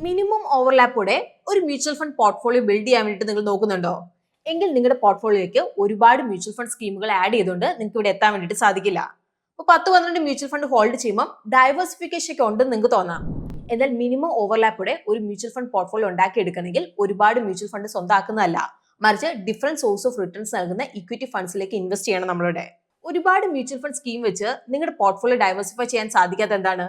Minimum ഓവർലാപ്പോടെ ഒരു mutual fund portfolio build ചെയ്യാൻ വേണ്ടിയിട്ട് നിങ്ങൾ നോക്കുന്നുണ്ടോ? എങ്കിൽ നിങ്ങളുടെ പോർട്ട്ഫോളിയോയിലേക്ക് ഒരുപാട് മ്യൂച്വൽ ഫണ്ട് സ്കീമുകൾ ആഡ് ചെയ്തുകൊണ്ട് നിങ്ങൾക്ക് ഇവിടെ എത്താൻ വേണ്ടിയിട്ട് സാധിക്കില്ല. അപ്പോൾ 10-12 മ്യൂച്വൽ ഫണ്ട് ഹോൾഡ് ചെയ്യുമ്പോൾ ഡൈവേഴ്സിഫിക്കേഷൻ ഒക്കെ ഉണ്ടെന്ന് നിങ്ങൾക്ക് തോന്നാം. എന്നാൽ മിനിമം ഓവർലാപ്പോടെ ഒരു മ്യൂച്വൽ ഫണ്ട് പോർട്ട്ഫോളിയോ ഉണ്ടാക്കിയെടുക്കണമെങ്കിൽ ഒരുപാട് മ്യൂച്വൽ ഫണ്ട് സ്വന്തമാക്കുന്നതല്ല, മറിച്ച് ഡിഫറെന്റ് സോഴ്സ് ഓഫ് റിട്ടേൺസ് നൽകുന്ന ഇക്വിറ്റി ഫണ്ട്സിലേക്ക് ഇൻവെസ്റ്റ് ചെയ്യണം. നമ്മളുടെ ഒരുപാട് മ്യൂച്വൽ ഫണ്ട് സ്കീം വെച്ച് നിങ്ങളുടെ പോർട്ട്ഫോളിയോ ഡൈവേഴ്സിഫൈ ചെയ്യാൻ സാധിക്കാത്ത എന്താണ്?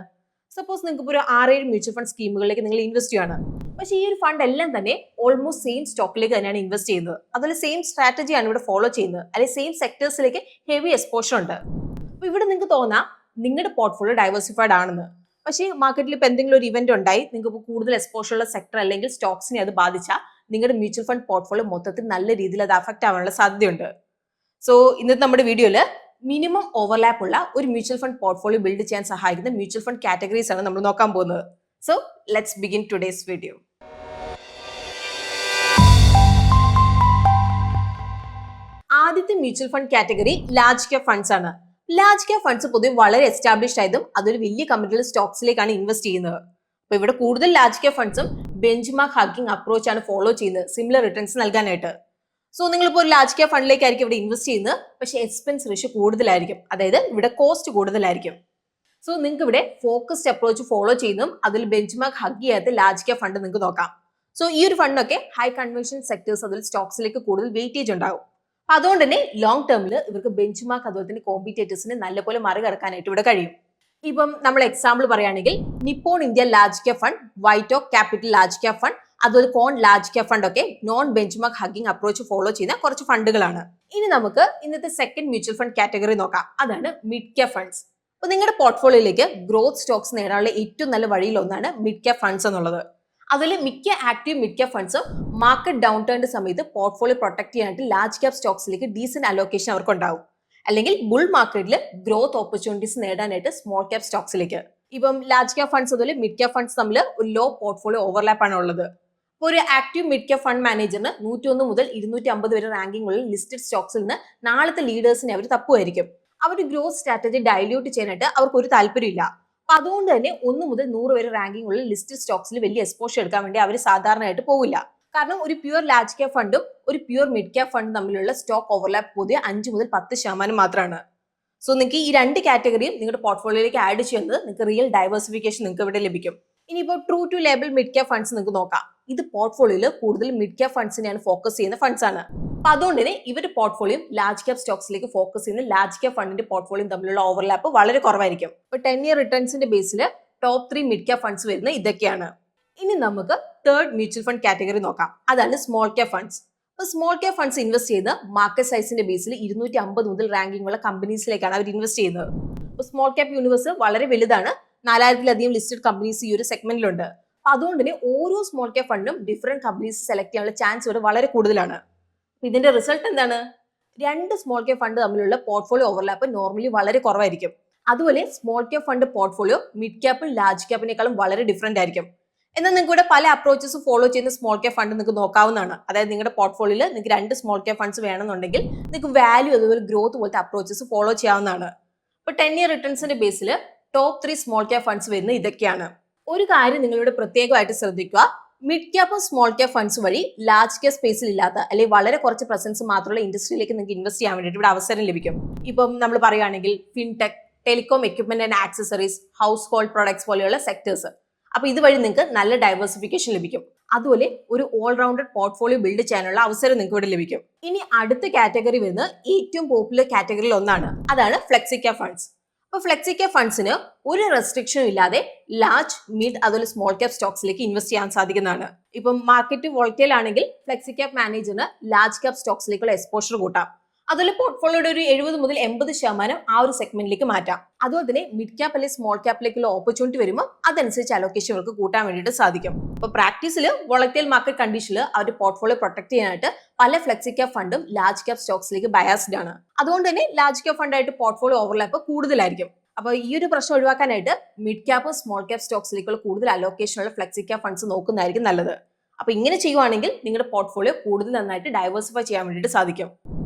സപ്പോസ് നിങ്ങൾക്ക് ഒരു 6-7 മ്യൂച്വൽ ഫണ്ട് സ്കീമുകളിലേക്ക് നിങ്ങൾ ഇൻവെസ്റ്റ് ചെയ്യാണ്. പക്ഷേ ഈ ഒരു ഫണ്ട് എല്ലാം തന്നെ ഓൾമോസ്റ്റ് സെയിം സ്റ്റോക്കിലേക്ക് തന്നെയാണ് ഇൻവെസ്റ്റ് ചെയ്യുന്നത്. അതുപോലെ സെയിം സ്ട്രാറ്റജിയാണ് ഇവിടെ ഫോളോ ചെയ്യുന്നത്, അല്ലെങ്കിൽ സെയിം സെക്ടേഴ്സിലേക്ക് ഹെവി എക്സ്പോഷർ ഉണ്ട്. അപ്പൊ ഇവിടെ നിങ്ങൾക്ക് തോന്നാം നിങ്ങളുടെ പോർട്ട്ഫോളിയോ ഡൈവേഴ്സിഫൈഡ് ആണെന്ന്. പക്ഷേ മാർക്കറ്റിൽ ഇപ്പോൾ എന്തെങ്കിലും ഒരു ഇവന്റ് ഉണ്ടായി നിങ്ങൾക്ക് കൂടുതൽ എക്സ്പോഷർ ഉള്ള സെക്ടർ അല്ലെങ്കിൽ സ്റ്റോക്സിനെ അത് ബാധിച്ചാൽ നിങ്ങളുടെ മ്യൂച്വൽ ഫണ്ട് പോർട്ട്ഫോളിയോ മൊത്തത്തിൽ നല്ല രീതിയിൽ അത് അഫക്റ്റ് ആവാനുള്ള സാധ്യതയുണ്ട്. സോ ഇന്നത്തെ നമ്മുടെ വീഡിയോയിൽ മിനിമം ഓവർലാപ്പ് ഉള്ള ഒരു മ്യൂച്വൽ ഫണ്ട് പോർട്ട്ഫോളിയോ ബിൽഡ് ചെയ്യാൻ സഹായിക്കുന്ന മ്യൂച്വൽ ഫണ്ട് കാറ്റഗറീസ് ആണ് നമ്മൾ നോക്കാൻ പോകുന്നത്. So let's begin today's video. ആദ്യത്തെ mutual fund category large cap funds ആണ്. ലാർജ് ക്യാപ് ഫണ്ട്സ് പൊതുവെ വളരെ എസ്റ്റാബ്ലിഷ്ഡ് ആയതും അതൊരു വലിയ കമ്പനികളുടെ സ്റ്റോക്സിലേക്കാണ് ഇൻവെസ്റ്റ് ചെയ്യുന്നത്. അപ്പൊ ഇവിടെ കൂടുതൽ ലാർജ് ക്യാപ് ഫണ്ട്സും ബെഞ്ച് മാർക്ക് ഹഗ്ഗിംഗ് അപ്രോച്ച് ആണ് ഫോളോ ചെയ്യുന്നത് സിമിലർ റിട്ടേൺസ് നൽകാനായിട്ട്. സോ നിങ്ങളിപ്പോൾ ഒരു ലാർജ് ക്യാപ് ഫണ്ടിലേക്കായിരിക്കും ഇവിടെ ഇൻവെസ്റ്റ് ചെയ്യുന്നത്, പക്ഷേ എക്സ്പെൻസ് റേഷ്യോ കൂടുതലായിരിക്കും, അതായത് ഇവിടെ കോസ്റ്റ് കൂടുതലായിരിക്കും. സോ നിങ്ങൾക്ക് ഇവിടെ ഫോക്കസ്ഡ് അപ്രോച്ച് ഫോളോ ചെയ്യുന്നതും അതിൽ ബെഞ്ച് മാർക്ക് ഹഗ് ചെയ്യാത്ത ലാർജ് ക്യാപ് ഫണ്ട് നിങ്ങൾക്ക് നോക്കാം. സോ ഈ ഒരു ഫണ്ടൊക്കെ ഹൈ കൺവെൻഷൻ സെക്ടേഴ്സ് അതിൽ സ്റ്റോക്സിലേക്ക് കൂടുതൽ വെയിറ്റേജ് ഉണ്ടാകും. അതുകൊണ്ട് തന്നെ ലോങ് ടേമിൽ ഇവർക്ക് ബെഞ്ച് മാർക്ക് അതുപോലെ തന്നെ കോമ്പറ്റേറ്റേഴ്സിനെ നല്ലപോലെ മറികടക്കാനായിട്ട് ഇവിടെ കഴിയും. ഇപ്പം നമ്മൾ എക്സാമ്പിൾ പറയുകയാണെങ്കിൽ Nippon India large cap fund, WhiteOak Capital large cap fund, അതുപോലെ കോൺ ലാർജ് ക്യാപ് ഫണ്ട് ഒക്കെ non benchmark hugging approach follow ചെയ്യുന്ന കുറച്ച് ഫണ്ടുകളാണ്. ഇനി നമുക്ക് ഇന്നത്തെ സെക്കൻഡ് മ്യൂച്വൽ ഫണ്ട് കാറ്റഗറി നോക്കാം, അതാണ് മിഡ് ക്യാപ് ഫണ്ട്സ്. അപ്പൊ നിങ്ങളുടെ പോർട്ട്ഫോളിയോയിലേക്ക് ഗ്രോത്ത് സ്റ്റോക്സ് നേടാനുള്ള ഏറ്റവും നല്ല വഴിയിൽ ഒന്നാണ് മിഡ് ക്യാപ് ഫണ്ട്സ് എന്നുള്ളത്. അതിൽ മിക്ക ആക്റ്റീവ് മിഡ് ക്യാപ് ഫണ്ട്സും മാർക്കറ്റ് ഡൗൺ ടേണിന്റെ സമയത്ത് പോർട്ട്ഫോളിയോ പ്രൊട്ടക്ട് ചെയ്യാനായിട്ട് ലാർജ് ക്യാപ് സ്റ്റോക്സിലേക്ക് ഡീസന്റ് അലോക്കേഷൻ അവർക്ക് ഉണ്ടാവും, അല്ലെങ്കിൽ ബുൾ മാർക്കറ്റിൽ ഗ്രോത്ത് ഓപ്പർച്യൂണിറ്റീസ് നേടാനായിട്ട് സ്മോൾ ക്യാപ് സ്റ്റോക്സിലേക്ക്. ഇപ്പം ലാർജ് ക്യാപ് ഫണ്ട്സ് അതുപോലെ മിഡ് ക്യാപ് ഫണ്ട്സ് തമ്മിൽ ഒരു ലോ പോർട്ട്ഫോളിയോ ഓവർലാപ്പ് ആണ് ഉള്ളത്. ഇപ്പോൾ ഒരു ആക്റ്റീവ് മിഡ് ക്യാപ് ഫണ്ട് മാനേജറിന് 101 മുതൽ 250 വരെ റാങ്കിങ്ങുകളിൽ ലിസ്റ്റഡ് സ്റ്റോക്സിൽ നിന്ന് നാളത്തെ ലീഡേഴ്സിനെ അവർ തപ്പുമായിരിക്കും. അവർ ഗ്രോത്ത് സ്ട്രാറ്റജി ഡൈല്യൂട്ട് ചെയ്യാനായിട്ട് അവർക്ക് ഒരു താല്പര്യമില്ല. അപ്പൊ അതുകൊണ്ട് തന്നെ 1 മുതൽ 100 വരെ റാങ്കിങ്ങുകളിൽ ലിസ്റ്റഡ് സ്റ്റോക്സിൽ വലിയ എക്സ്പോഷർ എടുക്കാൻ വേണ്ടി അവർ സാധാരണയായിട്ട് പോകില്ല. കാരണം ഒരു പ്യൂർ ലാർജ് ക്യാപ് ഫണ്ടും ഒരു പ്യൂർ മിഡ് ക്യാപ് ഫണ്ടും തമ്മിലുള്ള സ്റ്റോക്ക് ഓവർലാപ്പ് പൊതുവെ 5 മുതൽ 10% മാത്രമാണ്. സോ നിങ്ങൾക്ക് ഈ രണ്ട് കാറ്റഗറിയും നിങ്ങളുടെ പോർട്ട്ഫോളിയോയിലേക്ക് ആഡ് ചെയ്യുന്നത് നിങ്ങൾക്ക് റിയൽ ഡൈവേഴ്സിഫിക്കേഷൻ നിങ്ങൾക്ക് ഇവിടെ ലഭിക്കും. ഇനിയിപ്പോൾ true to label mid cap funds നിങ്ങൾക്ക് നോക്കാം. ഇത് പോർട്ട്ഫോളിയോയിൽ കൂടുതൽ മിഡ് ക്യാപ് ഫണ്ട്സിനെയാണ് ഫോക്കസ് ചെയ്യുന്ന ഫണ്ട്സ് ആണ്. അപ്പൊ അതുകൊണ്ട് തന്നെ ഇവരുടെ പോർട്ട്ഫോളിയോ ലാർജ് ക്യാപ് സ്റ്റോക്സിലേക്ക് ഫോക്കസ് ചെയ്യുന്ന ലാർജ് ക്യാപ് ഫണ്ടിന്റെ പോർട്ട്ഫോളിയോ തമ്മിലുള്ള ഓവർലാപ്പ് വളരെ കുറവായിരിക്കും. ഇപ്പൊ 10 ഇയർ റിട്ടേൺസിന്റെ ബേസിൽ ടോപ്പ് 3 മിഡ് ക്യാപ് ഫണ്ട്സ് വരുന്ന ഇതൊക്കെയാണ്. ഇനി നമുക്ക് തേർഡ് മ്യൂച്വൽ ഫണ്ട് കാറ്റഗറി നോക്കാം, അതാണ് സ്മോൾ ക്യാപ് ഫണ്ട്സ്. അപ്പൊ സ്മോൾ ക്യാപ് ഫണ്ട്സ് ഇൻവെസ്റ്റ് ചെയ്യുന്ന മാർക്കറ്റ് സൈസിന്റെ ബേസിൽ 250 മുതൽ റാങ്കിംഗ് ഉള്ള കമ്പനീസിലേക്കാണ് അവർ ഇൻവെസ്റ്റ് ചെയ്യുന്നത്. അപ്പൊ സ്മോൾ ക്യാപ് യൂണിവേഴ്സ് വളരെ വലുതാണ്, 4000-ലധികം ലിസ്റ്റഡ് കമ്പനീസ് ഈ ഒരു സെഗ്മെന്റിലുണ്ട്. അതുകൊണ്ട് തന്നെ ഓരോ സ്മോൾ ക്യാപ് ഫണ്ടും ഡിഫറെന്റ് കമ്പനീസ് സെലക്ട് ചെയ്യാനുള്ള ചാൻസ് ഇവിടെ വളരെ കൂടുതലാണ്. ഇതിന്റെ റിസൾട്ട് എന്താണ്? രണ്ട് സ്മോൾ ക്യാപ് ഫണ്ട് തമ്മിലുള്ള പോർട്ട്ഫോളിയോ ഓവർലാപ്പ് നോർമലി വളരെ കുറവായിരിക്കും. അതുപോലെ small cap fund portfolio mid ക്യാപ്പും ലാർജ് ക്യാപ്പിനേക്കാളും വളരെ ഡിഫറെന്റ് ആയിരിക്കും. എന്നാൽ നിങ്ങൾക്ക് ഇവിടെ പല അപ്രോച്ചസ് ഫോളോ ചെയ്യുന്ന സ്മോൾ ക്യാപ് ഫണ്ട് നിങ്ങൾക്ക് നോക്കാവുന്നതാണ്. അതായത് നിങ്ങളുടെ പോർട്ട്ഫോളിയോയിൽ നിങ്ങൾക്ക് 2 സ്മോൾ ക്യാപ് ഫണ്ട്സ് വേണമെന്നുണ്ടെങ്കിൽ നിങ്ങൾക്ക് വാല്യൂ അതുപോലെ ഗ്രോത്ത് പോലത്തെ അപ്രോച്ചസ് ഫോളോ ചെയ്യാവുന്നതാണ്. ഇപ്പൊ 10 ഇയർ റിട്ടേൺസിന്റെ ബേസിൽ ടോപ്പ് 3 സ്മോൾ ക്യാപ് ഫണ്ട്സ് വരുന്ന ഇതൊക്കെയാണ്. ഒരു കാര്യം നിങ്ങളിവിടെ പ്രത്യേകമായിട്ട് ശ്രദ്ധിക്കുക, മിഡ് ക്യാപ്പും സ്മോൾ ക്യാപ് ഫണ്ട്സ് വഴി ലാർജ് ക്യാപ് സ്പേസിൽ ഇല്ലാത്ത അല്ലെങ്കിൽ വളരെ കുറച്ച് പ്രസൻസ് മാത്രമുള്ള ഇൻഡസ്ട്രിയിലേക്ക് നിങ്ങൾക്ക് ഇൻവെസ്റ്റ് ചെയ്യാൻ വേണ്ടിയിട്ട് ഇവിടെ അവസരം ലഭിക്കും. ഇപ്പം നമ്മൾ പറയുകയാണെങ്കിൽ fintech, telecom equipment and accessories, house hold products പോലെയുള്ള സെക്ടേഴ്സ്. അപ്പൊ ഇതുവഴി നിങ്ങൾക്ക് നല്ല ഡൈവേഴ്സിഫിക്കേഷൻ ലഭിക്കും. അതുപോലെ ഒരു ഓൾറൗണ്ടഡ് പോർട്ട്ഫോളിയോ ബിൽഡ് ചെയ്യാനുള്ള അവസരം നിങ്ങൾക്ക് ഇവിടെ ലഭിക്കും. ഇനി അടുത്ത കാറ്റഗറി വരുന്നത് ഏറ്റവും പോപ്പുലർ കാറ്റഗറിയിൽ ഒന്നാണ്, അതാണ് ഫ്ലെക്സി ക്യാപ് ഫണ്ട്സ്. അപ്പൊ ഫ്ലെക്സി ക്യാപ് ഫണ്ട്സിന് ഒരു റെസ്ട്രിക്ഷനും ഇല്ലാതെ ലാർജ്, മിഡ് അതുപോലെ സ്മോൾ ക്യാപ് സ്റ്റോക്സിലേക്ക് ഇൻവെസ്റ്റ് ചെയ്യാൻ സാധിക്കുന്നതാണ്. ഇപ്പം മാർക്കറ്റ് വോളറ്റൈൽ ആണെങ്കിൽ ഫ്ലെക്സി ക്യാപ് മാനേജറിന് ലാർജ് ക്യാപ് സ്റ്റോക്സിലേക്കുള്ള എക്സ്പോഷർ കൂട്ടാം. അതുപോലെ പോർട്ട്ഫോളിയോയുടെ ഒരു 70 മുതൽ 80% ആ ഒരു സെഗ്മെന്റിലേക്ക് മാറ്റാം. അതുപോലെ തന്നെ മിഡ് ക്യാപ് അല്ലെങ്കിൽ സ്മോൾ ക്യാപ്പിലേക്കുള്ള ഓപ്പർച്യൂണിറ്റി വരുമ്പോൾ അതനുസരിച്ച് അലോക്കേഷൻ അവർക്ക് കൂട്ടാൻ വേണ്ടിയിട്ട് സാധിക്കും. അപ്പൊ പ്രാക്ടീസിൽ വോളറ്റൈൽ മാർക്കറ്റ് കണ്ടീഷനിൽ അവർ പോർട്ട്ഫോളിയോ പ്രൊട്ടക്ട് ചെയ്യാനായിട്ട് പല ഫ്ലെക്സി ക്യാപ് ഫണ്ടും ലാർജ് ക്യാപ് സ്റ്റോക്സിലേക്ക് ബയാസ്ഡ് ആണ്. അതുകൊണ്ട് തന്നെ ലാർജ് ക്യാപ് ഫണ്ടായിട്ട് പോർട്ട്ഫോളിയോ ഓവർലാപ്പ് കൂടുതലായിരിക്കും. അപ്പോൾ ഈ ഒരു പ്രശ്നം ഒഴിവാക്കാനായിട്ട് മിഡ് ക്യാപ്പും സ്മോൾ ക്യാപ് സ്റ്റോക്സിലേക്കുള്ള കൂടുതൽ അലോക്കേഷനുള്ള ഫ്ലെക്സി ക്യാപ് ഫണ്ട്സ് നോക്കുന്നതായിരിക്കും നല്ലത്. അപ്പൊ ഇങ്ങനെ ചെയ്യുവാണെങ്കിൽ നിങ്ങളുടെ പോർട്ട്ഫോളിയോ കൂടുതൽ നന്നായിട്ട് ഡൈവേഴ്സിഫൈ ചെയ്യാൻ വേണ്ടിയിട്ട് സാധിക്കും.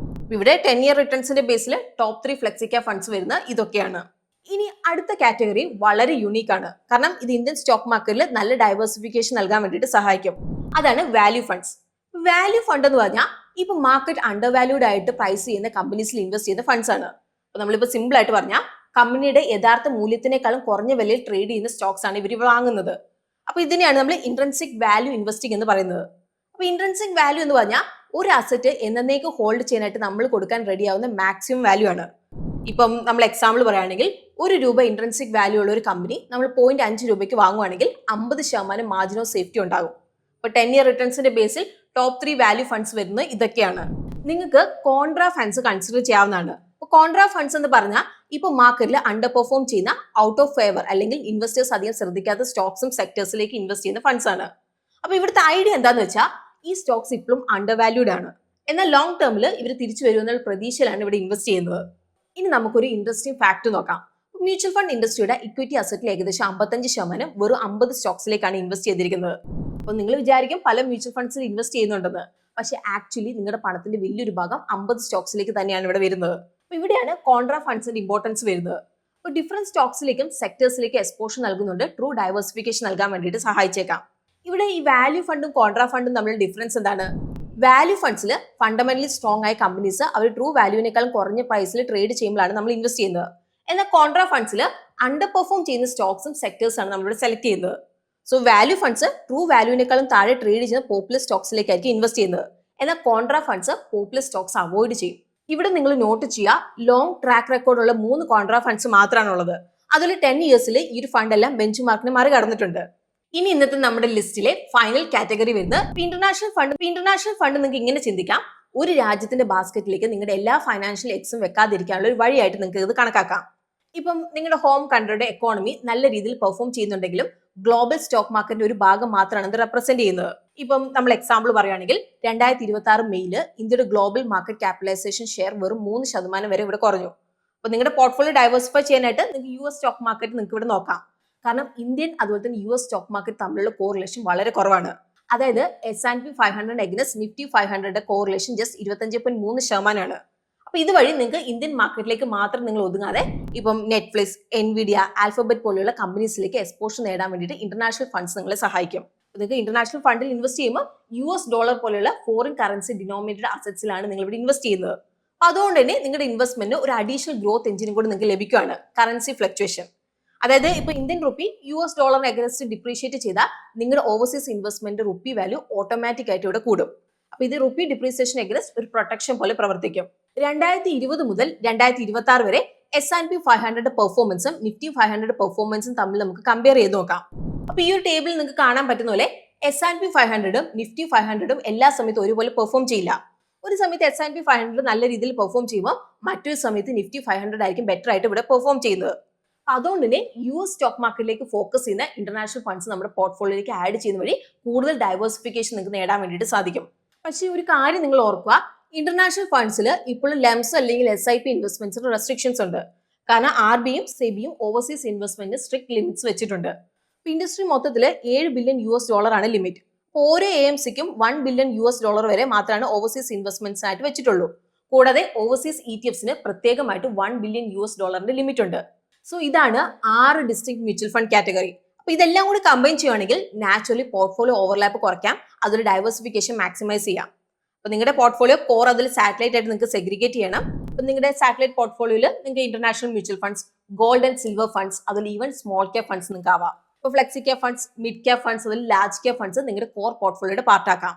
ഇവിടെ 10 ഇയർ റിട്ടേൺസിന്റെ ബേസിൽ ടോപ്പ് 3 ഫ്ലെക്സി ക്യാപ് ഫണ്ട്സ് വരുന്ന ഇതൊക്കെയാണ്. ഇനി അടുത്ത കാറ്റഗറി വളരെ യുണീക്ക് ആണ്. കാരണം ഇത് ഇന്ത്യൻ സ്റ്റോക്ക് മാർക്കറ്റിൽ നല്ല ഡൈവേഴ്സിഫിക്കേഷൻ നൽകാൻ വേണ്ടിയിട്ട് സഹായിക്കും. അതാണ് വാല്യൂ ഫണ്ട്സ്. വാല്യൂ ഫണ്ട് എന്ന് പറഞ്ഞാൽ ഇപ്പൊ മാർക്കറ്റ് അണ്ടർ വാല്യൂഡ് ആയിട്ട് പ്രൈസ് ചെയ്യുന്ന കമ്പനീസിൽ ഇൻവെസ്റ്റ് ചെയ്യുന്ന ഫണ്ട്സ് ആണ്. അപ്പൊ നമ്മളിപ്പോ സിമ്പിൾ ആയിട്ട് പറഞ്ഞാൽ കമ്പനിയുടെ യഥാർത്ഥ മൂല്യത്തിനേക്കാളും കുറഞ്ഞ വിലയിൽ ട്രേഡ് ചെയ്യുന്ന സ്റ്റോക്സ് ആണ് ഇവർ വാങ്ങുന്നത്. അപ്പൊ ഇതിനെയാണ് നമ്മൾ ഇൻട്രൻസിക് വാല്യൂ ഇൻവെസ്റ്റിംഗ് എന്ന് പറയുന്നത്. അപ്പൊ ഇൻട്രൻസിക് വാല്യൂ എന്ന് പറഞ്ഞാൽ ഒരു അസറ്റ് എന്നേക്ക് ഹോൾഡ് ചെയ്യാനായിട്ട് നമ്മൾ കൊടുക്കാൻ റെഡി ആവുന്ന മാക്സിമം വാല്യൂ ആണ്. ഇപ്പം നമ്മൾ എക്സാമ്പിൾ പറയുകയാണെങ്കിൽ ₹1 ഇൻട്രൻസിക് വാല്യൂ ഉള്ള ഒരു കമ്പനി നമ്മൾ ₹0.5 വാങ്ങുവാണെങ്കിൽ 50% മാർജിൻ ഓഫ് സേഫ്റ്റി ഉണ്ടാകും. ഇപ്പൊ 10-year റിട്ടേൺസിന്റെ ബേസിൽ ടോപ്പ് 3 വാല്യൂ ഫണ്ട്സ് വരുന്നത് ഇതൊക്കെയാണ്. നിങ്ങൾക്ക് കോൺട്രാ ഫണ്ട്സ് കൺസിഡർ ചെയ്യാവുന്നതാണ്. കോൺട്രാ ഫണ്ട്സ് എന്ന് പറഞ്ഞാൽ ഇപ്പൊ മാർക്കറ്റിൽ അണ്ടർ പെർഫോം ചെയ്യുന്ന ഔട്ട് ഓഫ് ഫേവർ അല്ലെങ്കിൽ ഇൻവെസ്റ്റേഴ്സ് അധികം ശ്രദ്ധിക്കാത്ത സ്റ്റോക്സും സെക്ടേഴ്സിലേക്ക് ഇൻവെസ്റ്റ് ചെയ്യുന്ന ഫണ്ട്സ് ആണ്. അപ്പൊ ഇവിടുത്തെ ഐഡിയ എന്താന്ന് വെച്ചാൽ ഈ സ്റ്റോക്സ് ഇപ്പോഴും അണ്ടർ വാല്യൂഡ് ആണ്. എന്നാൽ ലോങ് ടേമിൽ ഇവർ തിരിച്ചു വരുമെന്നുള്ള പ്രതീക്ഷയിലാണ് ഇവിടെ ഇൻവെസ്റ്റ് ചെയ്യുന്നത്. ഇനി നമുക്കൊരു ഇൻട്രസ്റ്റിംഗ് ഫാക്ട് നോക്കാം. മ്യൂച്വൽ ഫണ്ട് ഇൻഡസ്ട്രിയുടെ ഇക്വിറ്റി അസറ്റിൽ ഏകദേശം 55% വെറും 50 സ്റ്റോക്സിലേക്കാണ് ഇൻവെസ്റ്റ് ചെയ്തിരിക്കുന്നത്. അപ്പൊ നിങ്ങൾ വിചാരിക്കും പല മ്യൂച്വൽ ഫണ്ട്സിൽ ഇൻവെസ്റ്റ് ചെയ്യുന്നുണ്ടെന്ന്. പക്ഷെ ആക്ച്വലി നിങ്ങളുടെ പണത്തിന്റെ വലിയൊരു ഭാഗം 50 സ്റ്റോക്സിലേക്ക് തന്നെയാണ് ഇവിടെ വരുന്നത്. അപ്പൊ ഇവിടെയാണ് കോൺട്രാ ഫണ്ട്സിന്റെ ഇമ്പോർട്ടൻസ് വരുന്നത്. അപ്പോൾ ഡിഫറെന്റ് സ്റ്റോക്സിലേക്കും സെക്ടേഴ്സിലേക്കും എക്സ്പോഷർ നൽകുന്നുണ്ട് ട്രൂ ഡൈവേഴ്സിഫിക്കേഷൻ നൽകാൻ വേണ്ടിയിട്ട് സഹായിച്ചേക്കാം. ഇവിടെ ഈ വാല്യൂ ഫണ്ടും കോൺട്രാ ഫണ്ടും തമ്മിലുള്ള ഡിഫറൻസ് എന്താണ്? വാല്യൂ ഫണ്ട്സിൽ ഫണ്ടമെന്റലി സ്ട്രോങ് ആയ കമ്പനീസ് അവർ ട്രൂ വാല്യൂവിനേക്കാളും കുറഞ്ഞ പ്രൈസിൽ ട്രേഡ് ചെയ്യുമ്പോഴാണ് നമ്മൾ ഇൻവെസ്റ്റ് ചെയ്യുന്നത്. എന്നാൽ കോൺട്രാ ഫണ്ട്സിൽ അണ്ടർ പെർഫോം ചെയ്യുന്ന സ്റ്റോക്സും സെക്ടേഴ്സ് ആണ് നമ്മളിവിടെ സെലക്ട് ചെയ്യുന്നത്. സോ വാല്യൂ ഫണ്ട്സ് ട്രൂ വാല്യൂവിനേക്കാളും താഴെ ട്രേഡ് ചെയ്യുന്ന പോപ്പുലർ സ്റ്റോക്സിലേക്കായിരിക്കും ഇൻവെസ്റ്റ് ചെയ്യുന്നത്. എന്നാൽ contra funds popular stocks avoid ചെയ്യും. ഇവിടെ നിങ്ങൾ നോട്ട് ചെയ്യുക, ലോങ് ട്രാക്ക് റെക്കോർഡുള്ള 3 കോൺട്രാ ഫണ്ട്സ് മാത്രമാണ് ഉള്ളത്. അതിൽ 10 ഇയേഴ്സിൽ ഈ ഒരു ഫണ്ട് എല്ലാം ബെഞ്ച് മാർക്കിനെ മറികടന്നിട്ടുണ്ട്. ഇനി ഇന്നത്തെ നമ്മുടെ ലിസ്റ്റിലെ ഫൈനൽ കാറ്റഗറി വരുന്നത് ഇന്റർനാഷണൽ ഫണ്ട്. ഇന്റർനാഷണൽ ഫണ്ട് നിങ്ങൾക്ക് ഇങ്ങനെ ചിന്തിക്കാം, ഒരു രാജ്യത്തിന്റെ ബാസ്ക്കറ്റിലേക്ക് നിങ്ങളുടെ എല്ലാ ഫൈനാൻഷ്യൽ എക്സും വെക്കാതിരിക്കാനുള്ള ഒരു വഴിയായിട്ട് നിങ്ങൾക്ക് ഇത് കണക്കാക്കാം. ഇപ്പം നിങ്ങളുടെ ഹോം കൺട്രിയുടെ എക്കോണമി നല്ല രീതിയിൽ പെർഫോം ചെയ്യുന്നുണ്ടെങ്കിലും ഗ്ലോബൽ സ്റ്റോക്ക് മാർക്കറ്റിന്റെ ഒരു ഭാഗം മാത്രമാണ് ഇത് റെപ്രസെന്റ് ചെയ്യുന്നത്. ഇപ്പം നമ്മൾ എക്സാമ്പിൾ പറയുകയാണെങ്കിൽ 2026 മെയ്യിൽ ഇന്ത്യയുടെ ഗ്ലോബൽ മാർക്കറ്റ് ക്യാപിറ്റലൈസേഷൻ ഷെയർ വെറും 3% വരെ ഇവിടെ കുറഞ്ഞു. അപ്പൊ നിങ്ങളുടെ പോർട്ട്ഫോളിയോ ഡൈവേഴ്സിഫൈ ചെയ്യാനായിട്ട് നിങ്ങൾക്ക് US സ്റ്റോക്ക് മാർക്കറ്റ് നിങ്ങൾക്ക് ഇവിടെ നോക്കാം. കാരണം ഇന്ത്യൻ അതുപോലെ തന്നെ US സ്റ്റോക്ക് മാർക്കറ്റ് തമ്മിലുള്ള കോറിലേഷൻ വളരെ കുറവാണ്. അതായത് S&P 500 against Nifty 500 correlation just 25.3%. അപ്പൊ ഇതുവഴി നിങ്ങൾക്ക് ഇന്ത്യൻ മാർക്കറ്റിലേക്ക് മാത്രം നിങ്ങൾ ഒതുങ്ങാതെ ഇപ്പം നെറ്റ്ഫ്ലിക്സ്, എൻവിഡിയ, ആൽഫബറ്റ് പോലെയുള്ള കമ്പനീസിലേക്ക് എക്സ്പോഷർ നേടാൻ വേണ്ടിയിട്ട് ഇന്റർനാഷണൽ ഫണ്ട്സ് നിങ്ങളെ സഹായിക്കും. നിങ്ങൾക്ക് ഇന്റർനാഷണൽ ഫണ്ടിൽ ഇൻവെസ്റ്റ് ചെയ്യുമ്പോൾ $US പോലെയുള്ള ഫോറിൻ കറൻസി ഡിനോമിനേറ്റഡ് അസറ്റ്സിലാണ് നിങ്ങൾ ഇവിടെ ഇൻവെസ്റ്റ് ചെയ്യുന്നത്. അതുകൊണ്ട് തന്നെ നിങ്ങളുടെ ഇൻവെസ്റ്റ്മെന്റ് ഒരു അഡീഷണൽ ഗ്രോത്ത് എഞ്ചിനും കൂടി നിങ്ങൾക്ക് ലഭിക്കുകയാണ്. കറൻസി ഫ്ലക്ച്വേഷൻ, അതായത് ഇപ്പൊ Indian rupee $US against depreciate ചെയ്താൽ നിങ്ങളുടെ overseas investment rupee value automatic ആയിട്ട് ഇവിടെ കൂടും. അപ്പൊ ഇത് റുപ്പി ഡിപ്രീസിയേഷൻ അഗൈൻസ്റ്റ് ഒരു പ്രൊട്ടക്ഷൻ പോലെ പ്രവർത്തിക്കും. 2020 മുതൽ 2026 വരെ S&P 500 പെർഫോമൻസും നിഫ്റ്റി 500 പെർഫോമൻസും തമ്മിൽ നമുക്ക് കമ്പയർ ചെയ്ത് നോക്കാം. അപ്പൊ ഈ ഒരു ടേബിളിൽ നിങ്ങൾക്ക് കാണാൻ പറ്റുന്ന പോലെ S&P 500ഉം നിഫ്റ്റി 500ഉം എല്ലാ സമയത്തും ഒരുപോലെ പെർഫോം ചെയ്യില്ല. ഒരു സമയത്ത് S&P 500 നല്ല രീതിയിൽ പെർഫോം ചെയ്യുമ്പോൾ മറ്റൊരു സമയത്ത് നിഫ്റ്റി 500 ആയിരിക്കും ബെറ്റർ ആയിട്ട് ഇവിടെ പെർഫോം ചെയ്യുന്നത്. അതുകൊണ്ട് തന്നെ US സ്റ്റോക്ക് മാർക്കറ്റിലേക്ക് ഫോക്കസ് ചെയ്യുന്ന ഇന്റർനാഷണൽ ഫണ്ട്സ് നമ്മുടെ പോർട്ട്ഫോളിയോയിലേക്ക് ആഡ് ചെയ്യുന്ന വഴി കൂടുതൽ ഡൈവേഴ്സിഫിക്കേഷൻ നിങ്ങൾക്ക് നേടാൻ വേണ്ടിയിട്ട് സാധിക്കും. പക്ഷേ ഒരു കാര്യം നിങ്ങൾ ഓർക്കുക, ഇന്റർനാഷണൽ ഫണ്ട്സിൽ ഇപ്പോഴും ലെംസ് അല്ലെങ്കിൽ SIP ഇൻവെസ്റ്റ്മെന്റ്സിന് റെസ്ട്രിക്ഷൻസ് ഉണ്ട്. കാരണം RBIയും സെബിയും ഓവർസീസ് ഇൻവെസ്റ്റ്മെന്റ് സ്ട്രിക്ട് ലിമിറ്റ്സ് വെച്ചിട്ടുണ്ട്. ഇൻഡസ്ട്രി മൊത്തത്തിൽ $7 ബില്യൺ ആണ് ലിമിറ്റ്. ഓരോ AMCക്കും $1 ബില്യൺ വരെ മാത്രമാണ് ഓവർസീസ് ഇൻവെസ്റ്റ്മെന്റ്സ് ആയിട്ട് വെച്ചിട്ടുള്ളൂ. കൂടാതെ ഓവർസീസ് ETFസിന് പ്രത്യേകമായിട്ട് $1 ബില്യൺ ലിമിറ്റ് ഉണ്ട്. സോ ഇതാണ് 6 ഡിസ്റ്റിങ്ക്ട് മ്യൂച്വൽ ഫണ്ട് കാറ്റഗറി. അപ്പൊ ഇതെല്ലാം കൂടി കമ്പൈൻ ചെയ്യുകയാണെങ്കിൽ നാച്ചുറലി പോർട്ട്ഫോളിയോ ഓവർലാപ്പ് കുറയ്ക്കാം, അതൊരു ഡൈവേഴ്സിഫിക്കേഷൻ മാക്സിമൈസ് ചെയ്യാം. അപ്പൊ നിങ്ങളുടെ പോർട്ട്ഫോളിയോ കോർ അതിൽ സാറ്റലൈറ്റ് ആയിട്ട് നിങ്ങൾക്ക് സെഗ്രിഗേറ്റ് ചെയ്യണം. അപ്പൊ നിങ്ങളുടെ സാറ്റലൈറ്റ് പോർട്ട്ഫോളിയോയിൽ നിങ്ങൾക്ക് international mutual funds, gold and silver funds, അതിൽ ഈവൻ സ്മോൾ ക്യാപ് ഫണ്ട്സ് നിങ്ങൾക്ക് ആവാം. ഇപ്പൊ flexi cap funds, mid cap funds, അതിൽ ലാർജ് ക്യാപ് ഫണ്ട്സ് നിങ്ങളുടെ കോർ പോർട്ട്ഫോളിയോയുടെ പാർട്ടാക്കാം.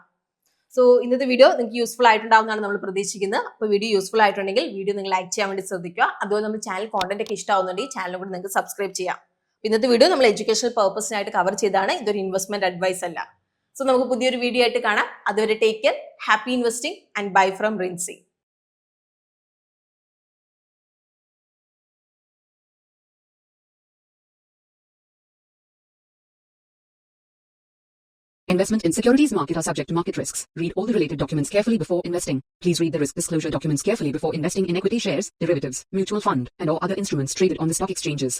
സോ ഇന്നത്തെ വീഡിയോ നിങ്ങൾക്ക് യൂസ്ഫുൾ ആയിട്ടുണ്ടാവുന്നതാണ് നമ്മൾ പ്രതീക്ഷിക്കുന്നത്. അപ്പോൾ വീഡിയോ യൂസ്ഫുൾ ആയിട്ടുണ്ടെങ്കിൽ വീഡിയോ നിങ്ങൾ ലൈക്ക് ചെയ്യാൻ വേണ്ടി ശ്രദ്ധിക്കുക. അതുപോലെ നമ്മുടെ ചാനൽ കോണ്ടന്റ് ഒക്കെ ഇഷ്ടമാവുന്നുണ്ടെങ്കിൽ ചാനലും കൂടി നിങ്ങൾക്ക് സബ്സ്ക്രൈബ് ചെയ്യാം. ഇന്നത്തെ വീഡിയോ നമ്മൾ എഡ്യൂക്കേഷണൽ പർപ്പസിനായിട്ട് കവർ ചെയ്താണ്, ഇതൊരു ഇൻവെസ്റ്റ്മെന്റ് അഡ്വൈസ് അല്ല. സോ നമുക്ക് പുതിയൊരു വീഡിയോ ആയിട്ട് കാണാം. അതുവരെ take care, happy investing and bye from Rincy. Investment in securities market are subject to market risks. Read all the related documents carefully before investing. Please read the risk disclosure documents carefully before investing in equity shares, derivatives, mutual fund, and or other instruments traded on the stock exchanges.